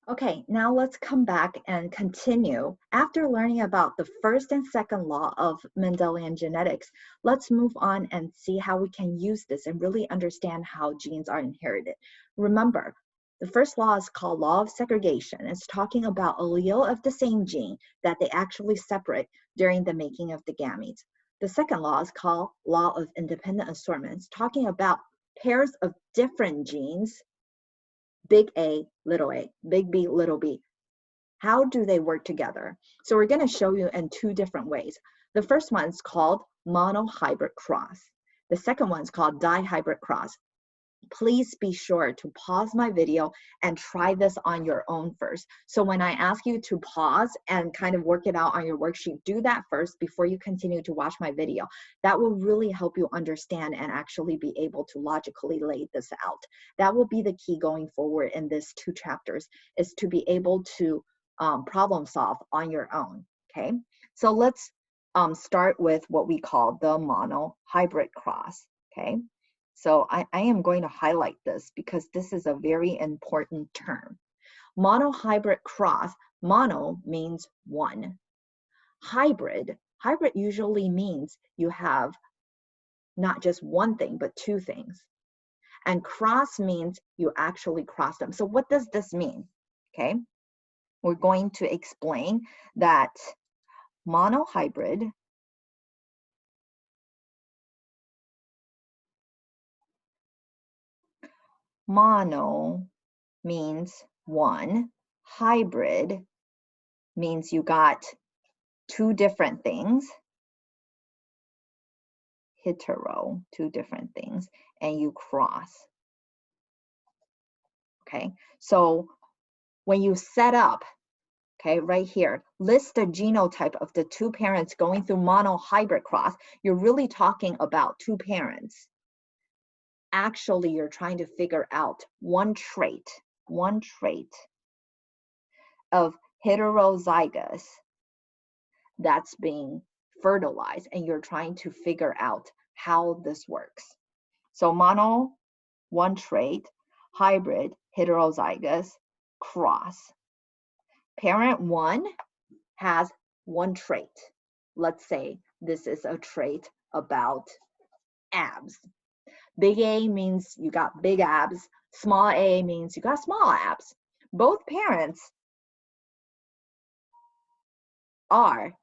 Okay, now let's come back and continue. After learning about the first and second law of Mendelian genetics, let's move on and see how we can use this and really understand how genes are inherited. Remember, the first law is called law of segregation. It's talking about allele of the same gene that they actually separate during the making of the gametes. The second law is called law of independent assortment. It's talking about pairs of different genes, big A, big B, little b. How do they work together? So we're going to show you in two different ways. The first one is called monohybrid cross. The second one is called dihybrid cross. Please be sure to pause my video and try this on your own first. So when I ask you to pause and kind of work it out on your worksheet, do that first before you continue to watch my video. That will really help you understand and actually be able to logically lay this out. That will be the key going forward in these two chapters, is to be able to problem solve on your own, okay? So let's start with what we call the monohybrid cross, okay? So I am going to highlight this because this is a very important term. Monohybrid cross, mono means one. Hybrid usually means you have not just one thing, but two things. And cross means you actually cross them. So what does this mean? Okay, we're going to explain that monohybrid mono means one, hybrid means you got two different things, hetero, two different things, and you cross. Okay, so when you set up, okay, right here, list the genotype of the two parents going through monohybrid cross, you're really talking about two parents. Actually, you're trying to figure out one trait of heterozygous that's being fertilized, and you're trying to figure out how this works. So mono, one trait, hybrid, heterozygous, cross. Parent one has one trait. Let's say this is a trait about abs. Big A means you got big abs. Small a means you got small abs. Both parents are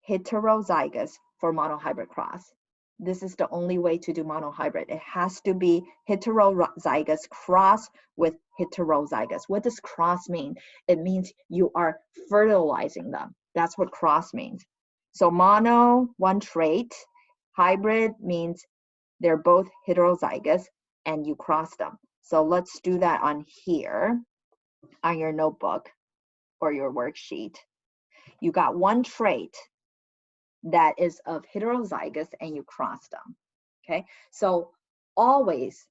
heterozygous for monohybrid cross. This is the only way to do monohybrid. It has to be heterozygous cross with heterozygous. What does cross mean? It means you are fertilizing them. That's what cross means. So mono, one trait. Hybrid means they're both heterozygous and you cross them. So let's do that on here, on your notebook or your worksheet. You got one trait that is of heterozygous and you cross them, okay? So always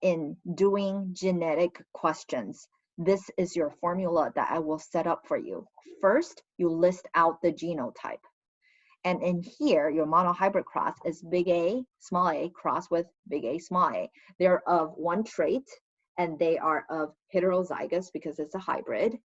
in doing genetic questions, this is your formula that I will set up for you. First, you list out the genotype. And in here, your monohybrid cross is big A, small a cross with big A, small a. They're of one trait and they are of heterozygous because it's a hybrid,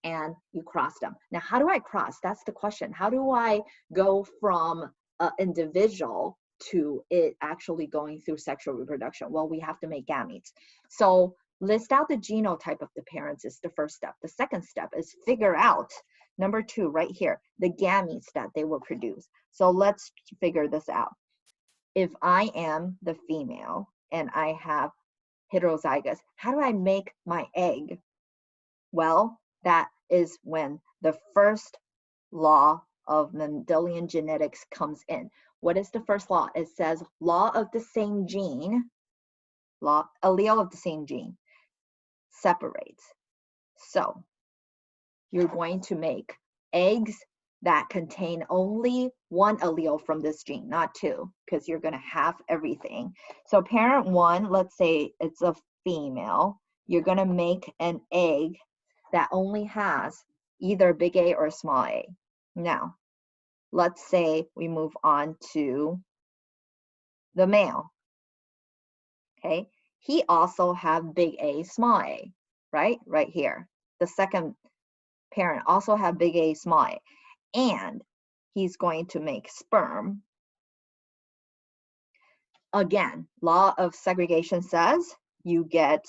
and you cross them. Now, how do I cross? That's the question. How do I go from an individual to it actually going through sexual reproduction? Well, we have to make gametes. So list out the genotype of the parents is the first step. The second step is figure out, number two, right here, the gametes that they will produce. So let's figure this out. If I am the female and I have heterozygous, how do I make my egg? Well, that is when the first law of Mendelian genetics comes in. What is the first law? It says law of the same gene, allele of the same gene separates. So you're going to make eggs that contain only one allele from this gene, not two, because you're going to have everything. So parent one, let's say it's a female, you're going to make an egg that only has either big A or small a. Now, let's say we move on to the male. Okay, he also have big A, small a, right? Right here. the second parent also have big A, small a, and he's going to make sperm. Again, law of segregation says you get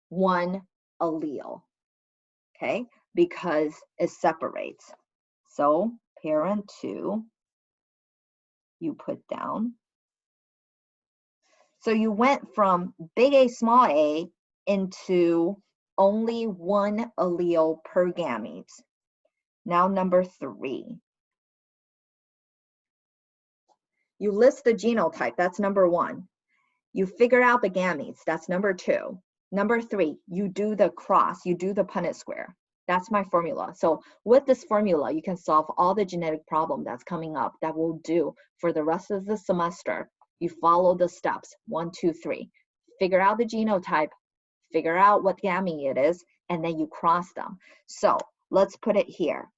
one allele, okay, because it separates. So parent 2, you put down. So you went from big A, small a into only one allele per gamete. Now number 3. You list the genotype, that's number 1. You figure out the gametes, that's number 2. Number 3, you do the cross, you do the Punnett square. That's my formula. So with this formula, you can solve all the genetic problem that's coming up that we'll do for the rest of the semester. You follow the steps, 1, 2, 3. Figure out the genotype, figure out what gamete it is, and then you cross them. So let's put it here.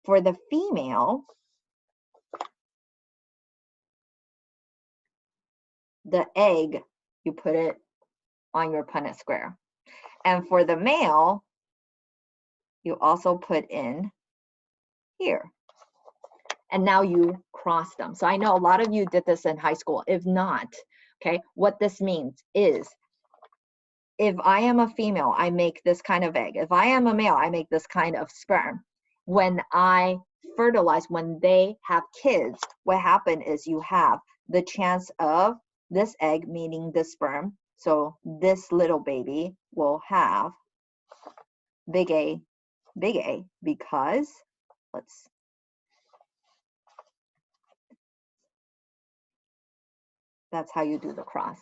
For the female, the egg, you put it on your Punnett square. And for the male, you also put in here. And now you cross them. So I know a lot of you did this in high school. If not, okay, what this means is if I am a female, I make this kind of egg. If I am a male, I make this kind of sperm. When I fertilize, when they have kids, what happens is you have the chance of this egg meeting the sperm. So this little baby will have big A, because that's how you do the cross.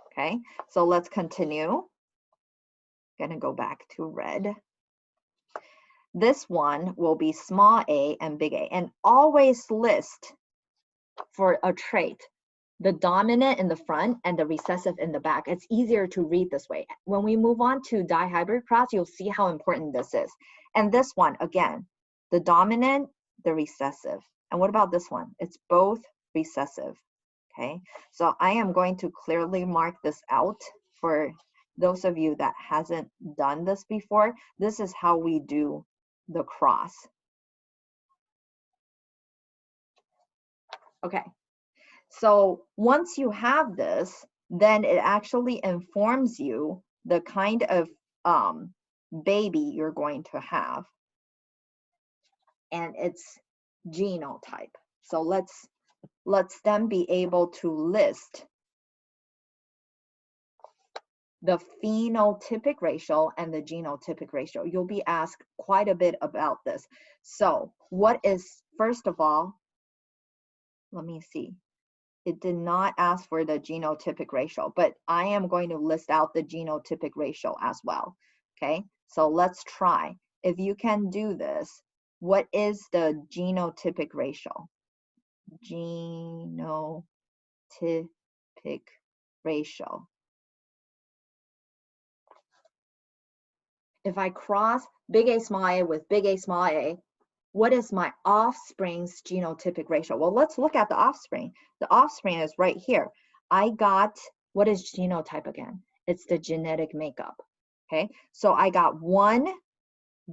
Okay, so let's continue. Gonna go back to red. This one will be small a and big A, and always list for a trait the dominant in the front and the recessive in the back. It's easier to read this way. When we move on to dihybrid cross, you'll see how important this is. And this one, again, the dominant, the recessive. And what about this one? It's both recessive, okay? So I am going to clearly mark this out for those of you that hasn't done this before. This is how we do the cross. Okay. So once you have this, then it actually informs you the kind of baby you're going to have, and its genotype. So let's then be able to list the phenotypic ratio and the genotypic ratio. You'll be asked quite a bit about this. So what is, first of all, let me see. It did not ask for the genotypic ratio, but I am going to list out the genotypic ratio as well, okay? So let's try. If you can do this, what is the genotypic ratio? Genotypic ratio. If I cross big A small a with big A small a, what is my offspring's genotypic ratio? Well, let's look at the offspring. The offspring is right here. I got, what is genotype again? It's the genetic makeup, okay? So I got 1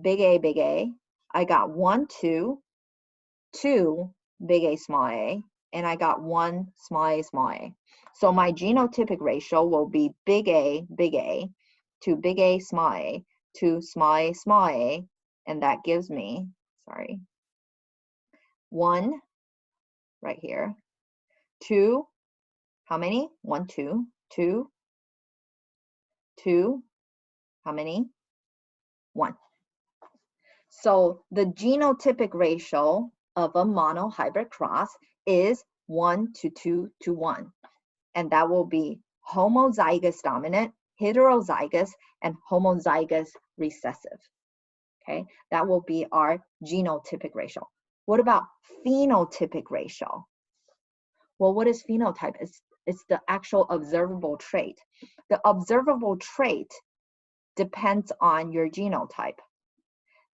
big A, I got 1, 2 big A, small a, and I got 1 small a. So my genotypic ratio will be big A to big A, small a, to small a, and that gives me, 1 right here, 2, how many? 1, 2, 2, how many? 1. So the genotypic ratio of a monohybrid cross is 1 to 2 to 1, and that will be homozygous dominant, heterozygous, and homozygous recessive. Okay, that will be our genotypic ratio. What about phenotypic ratio? Well, what is phenotype? It's the actual observable trait. The observable trait depends on your genotype.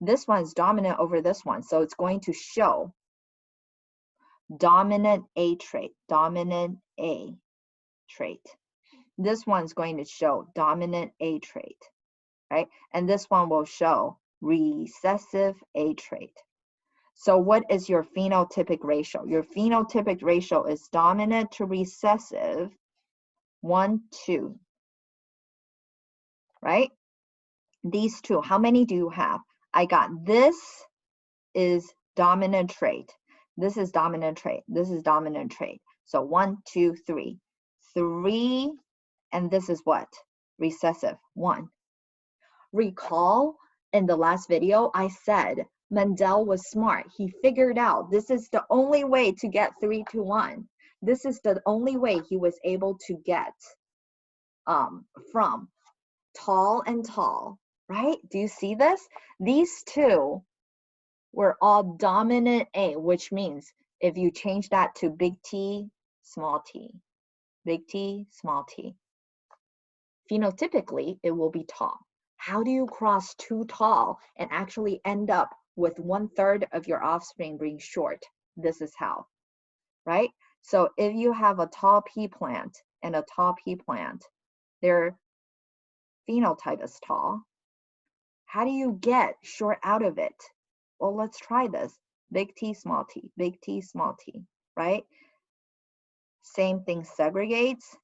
This one is dominant over this one, so it's going to show dominant A trait, dominant A trait. This one's going to show dominant A trait. right? And this one will show recessive A trait. So what is your phenotypic ratio? Your phenotypic ratio is dominant to recessive 1, 2, right? These two, how many do you have? I got this is dominant trait. This is dominant trait. This is dominant trait. So 1, 2, 3. 3, and this is what? Recessive, 1. Recall in the last video, I said Mendel was smart. He figured out this is the only way to get 3 to 1. This is the only way he was able to get from tall and tall, right? Do you see this? These two were all dominant A, which means if you change that to big T, small t, big T, small t, phenotypically, it will be tall. How do you cross too tall and actually end up with 1/3 of your offspring being short? This is how, right? So if you have a tall pea plant and a tall pea plant, their phenotype is tall. How do you get short out of it? Well, let's try this. Big T, small t, big T, small t, right? Same thing segregates.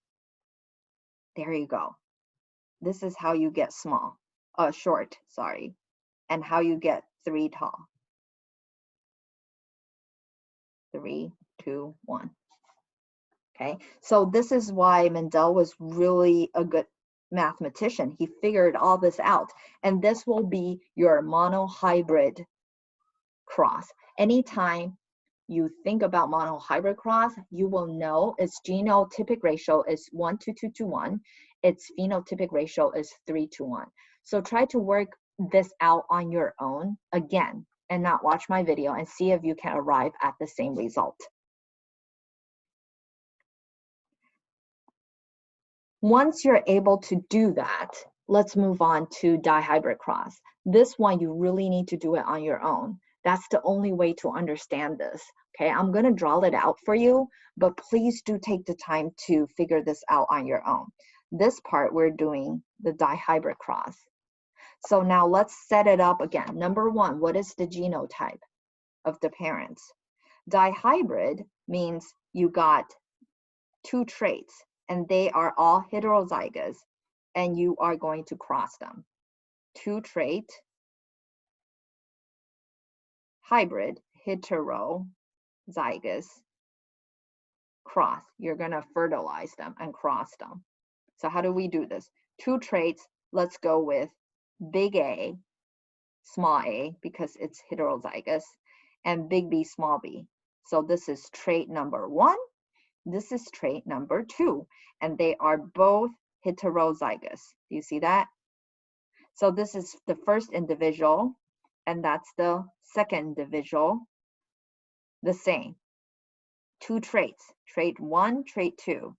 There you go. This is how you get short, sorry, and how you get 3 tall. 3, 2, 1. Okay, so this is why Mendel was really a good mathematician. He figured all this out, and this will be your monohybrid cross. Anytime you think about monohybrid cross, you will know its genotypic ratio is 1 to 2 to 1. Its phenotypic ratio is 3 to 1. So try to work this out on your own again and not watch my video and see if you can arrive at the same result. Once you're able to do that, let's move on to dihybrid cross. This one, you really need to do it on your own. That's the only way to understand this. Okay, I'm going to draw it out for you, but please do take the time to figure this out on your own. This part, we're doing the dihybrid cross. So now let's set it up again. Number 1, what is the genotype of the parents? Dihybrid means you got 2 traits, and they are all heterozygous, and you are going to cross them. 2 trait, hybrid, heterozygous, cross. You're going to fertilize them and cross them. So how do we do this? 2 traits, let's go with big A, small a, because it's heterozygous, and big B, small b. So this is trait number 1. This is trait number 2, and they are both heterozygous. Do you see that? So this is the first individual, and that's the second individual. The same. 2 traits, trait 1, trait 2,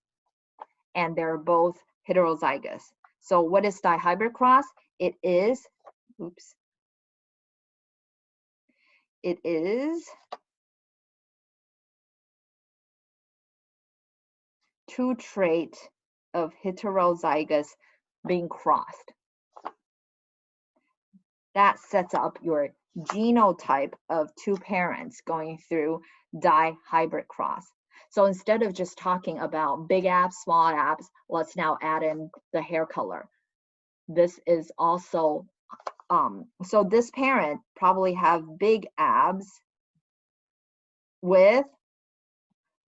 and they're both heterozygous. So what is dihybrid cross? It is, it is 2 trait of heterozygous being crossed. That sets up your genotype of 2 parents going through dihybrid cross. So instead of just talking about big abs, small abs, let's now add in the hair color. This is also, so this parent probably have big abs with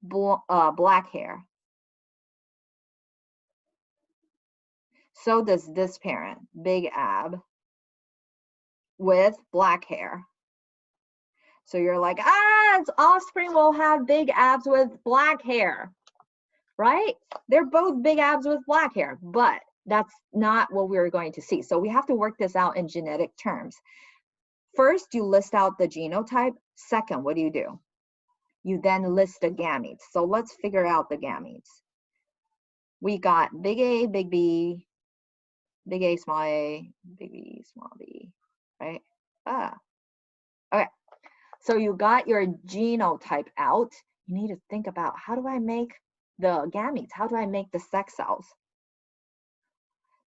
black hair. So does this parent, big ab with black hair. So you're like, its offspring will have big abs with black hair, right? They're both big abs with black hair, but that's not what we're going to see. So we have to work this out in genetic terms. First, you list out the genotype. Second, what do? You then list the gametes. So let's figure out the gametes. We got big A, big B, big A, small b, small b, right? Okay. So you got your genotype out. You need to think about, how do I make the gametes? How do I make the sex cells?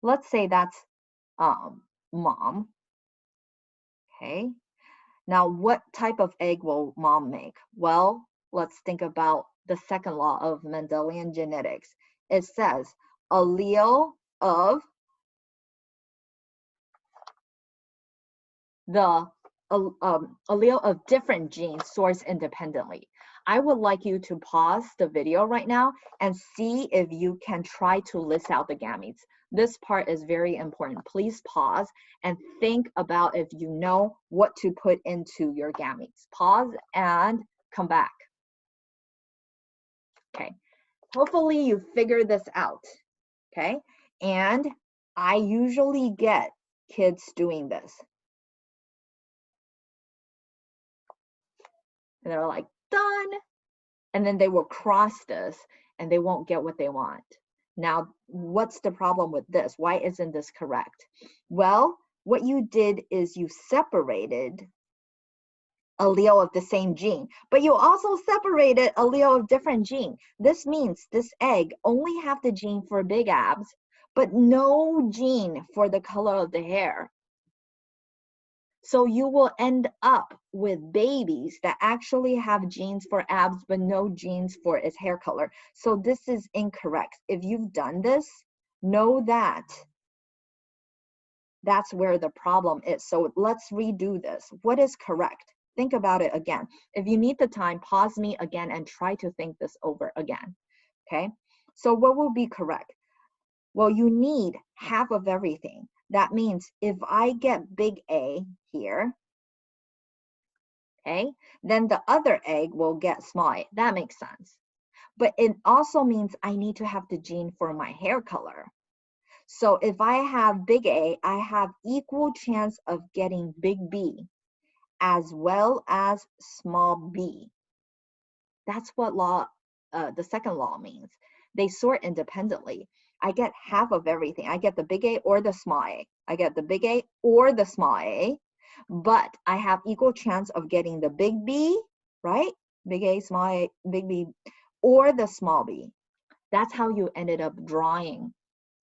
Let's say that's mom. Okay. Now, what type of egg will mom make? Well, let's think about the second law of Mendelian genetics. It says allele of the allele of different genes source independently. I would like you to pause the video right now and see if you can try to list out the gametes. This part is very important. Please pause and think about if you know what to put into your gametes. Pause and come back. Okay, hopefully you figured this out, okay? And I usually get kids doing this. And they're like, done. And then they will cross this and they won't get what they want. Now, what's the problem with this? Why isn't this correct? Well, what you did is you separated allele of the same gene, but you also separated allele of different gene. This means this egg only have the gene for big abs, but no gene for the color of the hair. So you will end up with babies that actually have genes for abs, but no genes for its hair color. So this is incorrect. If you've done this, know that that's where the problem is. So let's redo this. What is correct? Think about it again. If you need the time, pause me again and try to think this over again. Okay? So what will be correct? Well, you need half of everything. That means if I get big A here, okay, then the other egg will get small a. That makes sense. But it also means I need to have the gene for my hair color. So if I have big A, I have equal chance of getting big B as well as small b. That's what the second law means. They sort independently. I get half of everything. I get the big A or the small a. I get the big A or the small a, but I have equal chance of getting the big B, right? Big A, small a, big B, or the small b. That's how you ended up drawing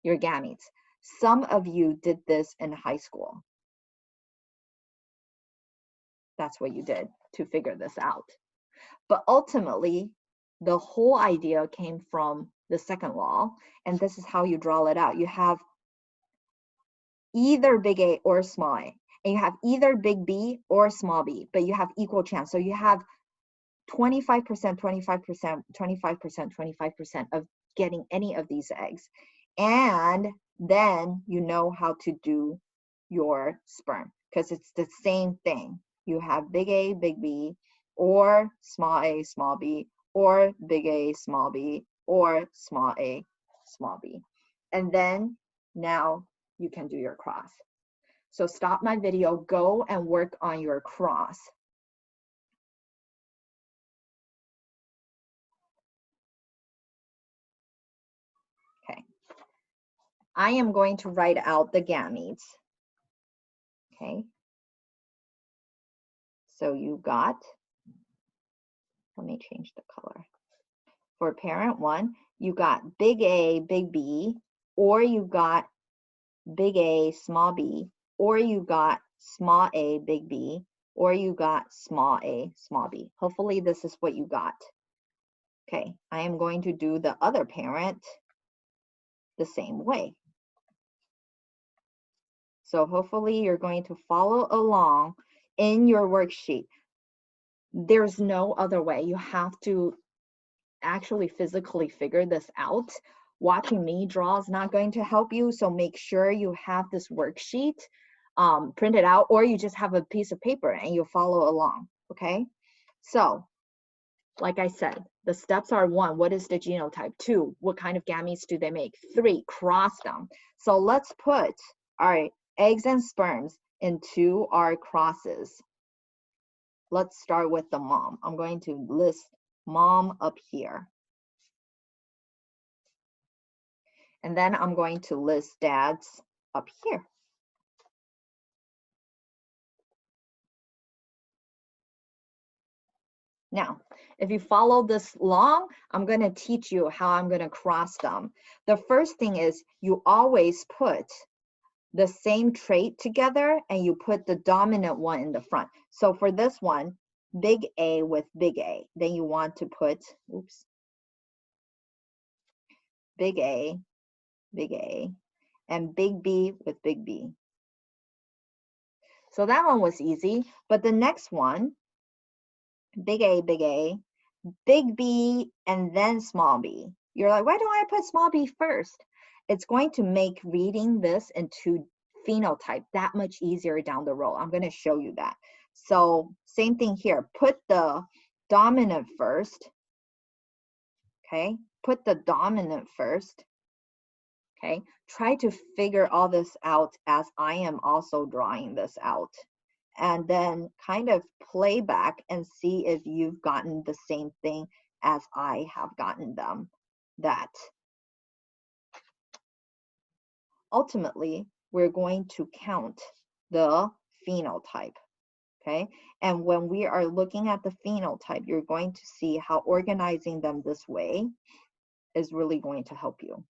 your gametes. Some of you did this in high school. That's what you did to figure this out. But ultimately, the whole idea came from the second law, and this is how you draw it out. You have either big A or small a, and you have either big B or small b, but you have equal chance. So you have 25%, 25%, 25%, 25% of getting any of these eggs. And then you know how to do your sperm, because it's the same thing. You have big A, big B, or small a, small b, or big A, small b, or small a, small b. And then now you can do your cross. So stop my video, go and work on your cross. Okay. I am going to write out the gametes. Okay. So you got, let me change the color. For parent 1, you got big A, big B, or you got big A, small b, or you got small a, big B, or you got small a, small b. Hopefully this is what you got. Okay, I am going to do the other parent the same way. So hopefully you're going to follow along in your worksheet. There's no other way. You have to actually physically figure this out. Watching me draw is not going to help you, so make sure you have this worksheet printed out, or you just have a piece of paper and you follow along, okay? So, like I said, the steps are 1, what is the genotype? 2, what kind of gametes do they make? 3, cross them. So let's put our eggs and sperms into our crosses. Let's start with the mom. I'm going to list mom up here. And then I'm going to list dads up here. Now, if you follow this long, I'm going to teach you how I'm going to cross them. The first thing is you always put the same trait together and you put the dominant one in the front. So for this one, big A with big A, then you want to put, oops, big A, and big B with big B. So that one was easy, but the next one, big A, big B, and then small b. You're like, why don't I put small b first? It's going to make reading this into phenotype that much easier down the road. I'm going to show you that. So same thing here. Put the dominant first. Okay, put the dominant first. Okay, try to figure all this out as I am also drawing this out. And then kind of play back and see if you've gotten the same thing as I have gotten them. That ultimately, we're going to count the phenotype, okay? And when we are looking at the phenotype, you're going to see how organizing them this way is really going to help you.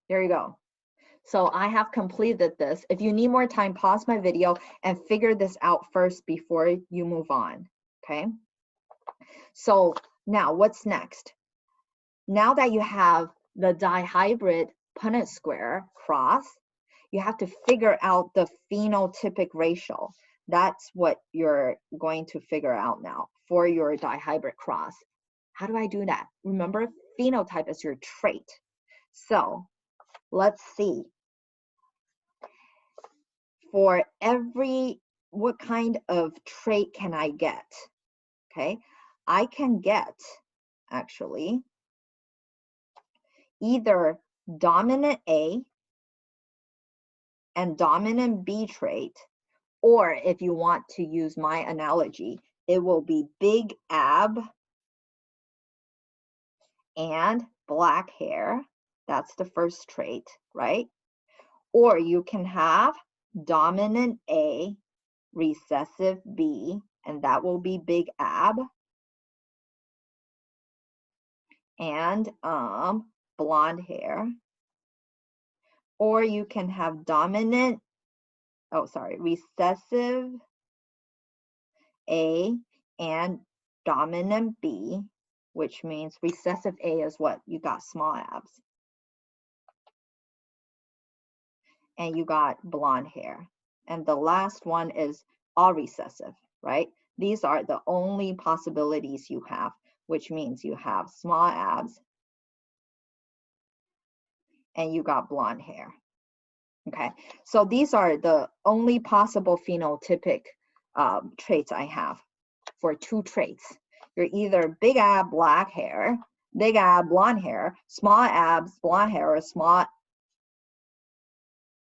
There you go. So I have completed this. If you need more time, pause my video and figure this out first before you move on, okay? So now what's next? Now that you have the dihybrid Punnett square cross, you have to figure out the phenotypic ratio. That's what you're going to figure out now for your dihybrid cross. How do I do that? Remember, phenotype is your trait. So let's see. For every, what kind of trait can I get? Okay, I can get actually either dominant A and dominant B trait, or if you want to use my analogy, it will be big ab and black hair. That's the first trait, right? Or you can have dominant A, recessive B, and that will be big ab, and blonde hair. Or you can have dominant, recessive A and dominant B, which means recessive A is what? You got small abs. And you got blonde hair. And the last one is all recessive, right? These are the only possibilities you have, which means you have small abs and you got blonde hair. Okay, so these are the only possible phenotypic traits I have for two traits. You're either big ab, black hair, big ab, blonde hair, small abs, blonde hair, or small,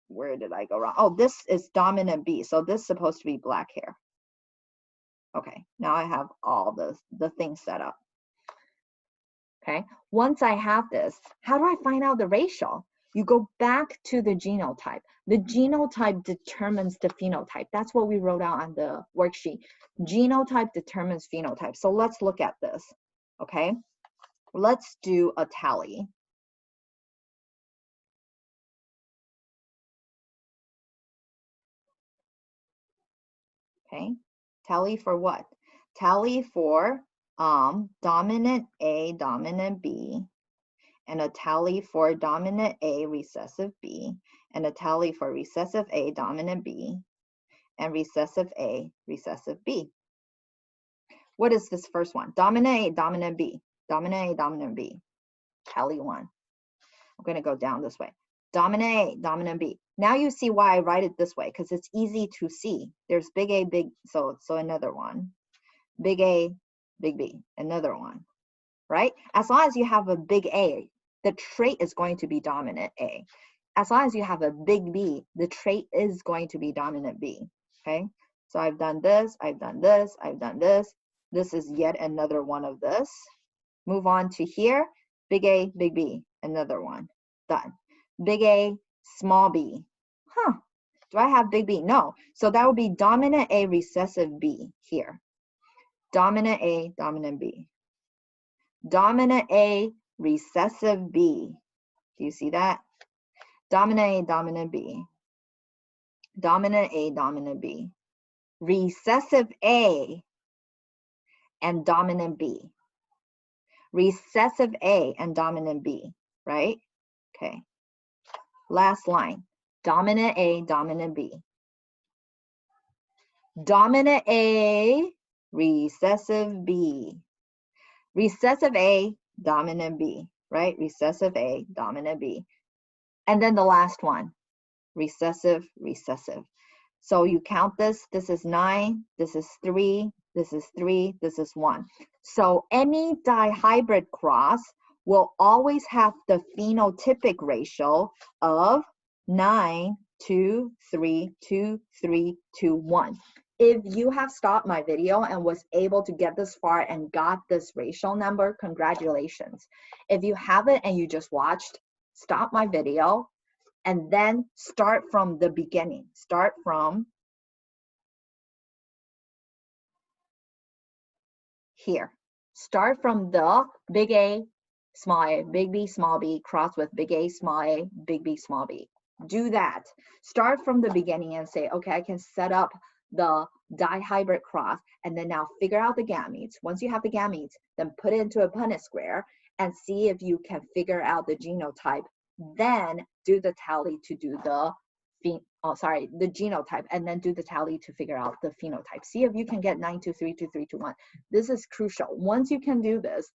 where did I go wrong? Oh, this is dominant B, so this is supposed to be black hair. Okay, now I have all the things set up. Okay, once I have this, how do I find out the ratio? You go back to the genotype. The genotype determines the phenotype. That's what we wrote out on the worksheet. Genotype determines phenotype. So let's look at this, okay? Let's do a tally. Okay, tally for what? Tally for dominant A, dominant B, and a tally for dominant A, recessive B, and a tally for recessive A, dominant B, and recessive A, recessive B. What is this first one? Dominant A, dominant B, dominant A, dominant B. Tally one. I'm going to go down this way. Dominant A, dominant B. Now you see why I write it this way, because it's easy to see. There's big A, big, so another one. Big A, big B, another one, right? As long as you have a big A, the trait is going to be dominant A. As long as you have a big B, the trait is going to be dominant B, okay? So I've done this, I've done this, I've done this. This is yet another one of this. Move on to here, big A, big B, another one, done. Big A, small b. Do I have big B? No. So that would be dominant A, recessive B here. Dominant A, dominant B. Dominant A, recessive B. Do you see that? Dominant A, dominant B. Dominant A, dominant B. Recessive A and dominant B. Recessive A and dominant B, right? Okay. Last line. Dominant A, dominant B. Dominant A, recessive B. Recessive A, dominant B, right? Recessive A, dominant B. And then the last one, recessive, recessive. So you count this. This is 9, this is 3, this is 3, this is 1. So any dihybrid cross will always have the phenotypic ratio of 9, 2, 3, 2, 3, 2, 1. If you have stopped my video and was able to get this far and got this ratio number, congratulations. If you haven't and you just watched, stop my video and then start from the beginning. Start from here. Start from the big A, small a, big B, small b, cross with big A, small a, big B, small b. Do that. Start from the beginning and say, okay, I can set up the dihybrid cross and then now figure out the gametes. Once you have the gametes, then put it into a Punnett square and see if you can figure out the genotype. Then do the tally to do the genotype, and then do the tally to figure out the phenotype. See if you can get 9232321. This is crucial. Once you can do this,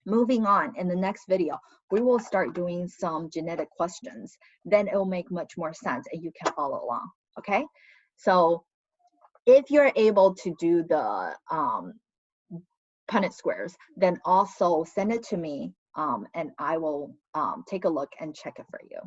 moving on in the next video, we will start doing some genetic questions. Then it will make much more sense and you can follow along. Okay, so if you're able to do the Punnett squares, then also send it to me and I will take a look and check it for you.